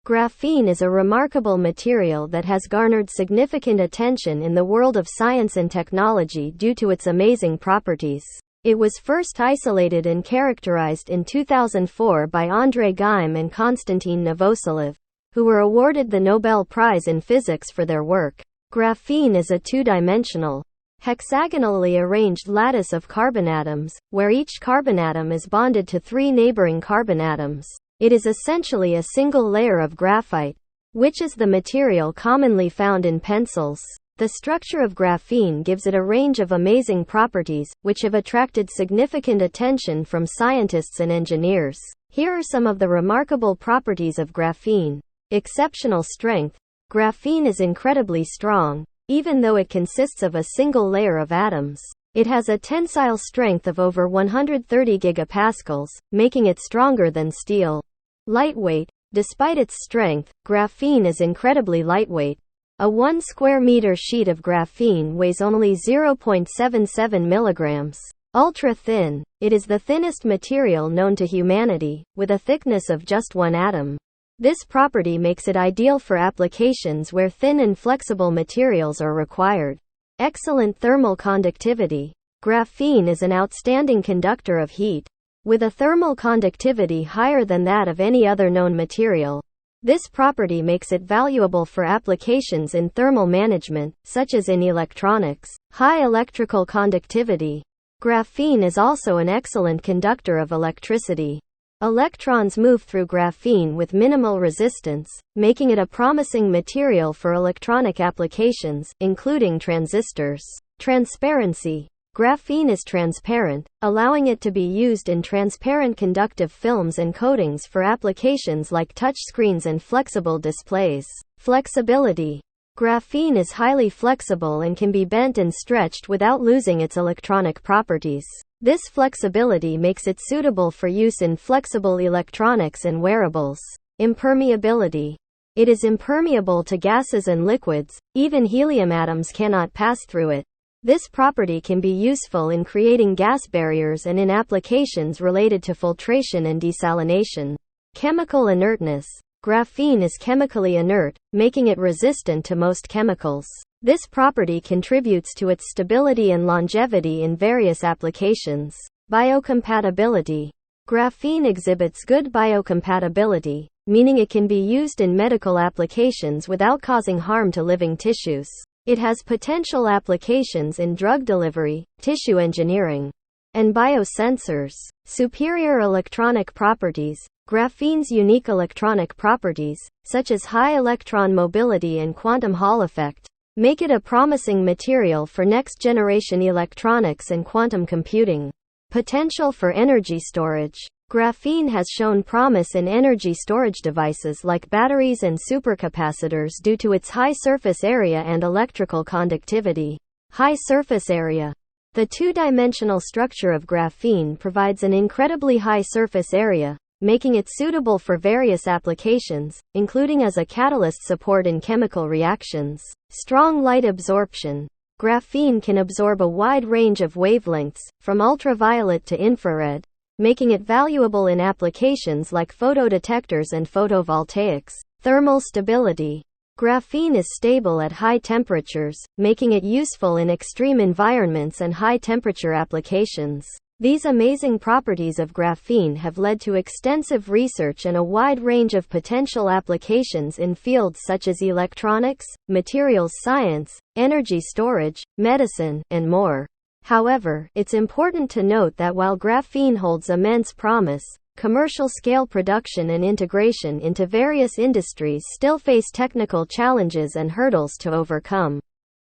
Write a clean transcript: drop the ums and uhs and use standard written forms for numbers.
Graphene is a remarkable material that has garnered significant attention in the world of science and technology due to its amazing properties. It was first isolated and characterized in 2004 by Geim and Konstantin Novoselov, who were awarded the Nobel Prize in Physics for their work. Graphene is a two-dimensional, hexagonally arranged lattice of carbon atoms, where each carbon atom is bonded to three neighboring carbon atoms. It is essentially a single layer of graphite, which is the material commonly found in pencils. The structure of graphene gives it a range of amazing properties, which have attracted significant attention from scientists and engineers. Here are some of the remarkable properties of graphene. Exceptional strength. Graphene is incredibly strong, even though it consists of a single layer of atoms. It has a tensile strength of over 130 gigapascals, making it stronger than steel. Lightweight. Despite its strength, graphene is incredibly lightweight. A 1 square meter sheet of graphene weighs only 0.77 milligrams. Ultra thin. It is the thinnest material known to humanity, with a thickness of just one atom. This property makes it ideal for applications where thin and flexible materials are required. Excellent thermal conductivity. Graphene is an outstanding conductor of heat, with a thermal conductivity higher than that of any other known material. This property makes it valuable for applications in thermal management, such as in electronics. High electrical conductivity. Graphene is also an excellent conductor of electricity. Electrons move through graphene with minimal resistance, making it a promising material for electronic applications, including transistors. Transparency. Graphene is transparent, allowing it to be used in transparent conductive films and coatings for applications like touchscreens and flexible displays. Flexibility. Graphene is highly flexible and can be bent and stretched without losing its electronic properties. This flexibility makes it suitable for use in flexible electronics and wearables. Impermeability. It is impermeable to gases and liquids, even helium atoms cannot pass through it. This property can be useful in creating gas barriers and in applications related to filtration and desalination. Chemical inertness. Graphene is chemically inert, making it resistant to most chemicals. This property contributes to its stability and longevity in various applications. Biocompatibility. Graphene exhibits good biocompatibility, meaning it can be used in medical applications without causing harm to living tissues. It has potential applications in drug delivery, tissue engineering, and biosensors. Superior electronic properties. Graphene's unique electronic properties, such as high electron mobility and quantum Hall effect, make it a promising material for next-generation electronics and quantum computing. Potential for energy storage. Graphene has shown promise in energy storage devices like batteries and supercapacitors due to its high surface area and electrical conductivity. High surface area. The two-dimensional structure of graphene provides an incredibly high surface area, making it suitable for various applications, including as a catalyst support in chemical reactions. Strong light absorption. Graphene can absorb a wide range of wavelengths, from ultraviolet to infrared, making it valuable in applications like photodetectors and photovoltaics. Thermal stability. Graphene is stable at high temperatures, making it useful in extreme environments and high-temperature applications. These amazing properties of graphene have led to extensive research and a wide range of potential applications in fields such as electronics, materials science, energy storage, medicine, and more. However, it's important to note that while graphene holds immense promise, commercial-scale production and integration into various industries still face technical challenges and hurdles to overcome.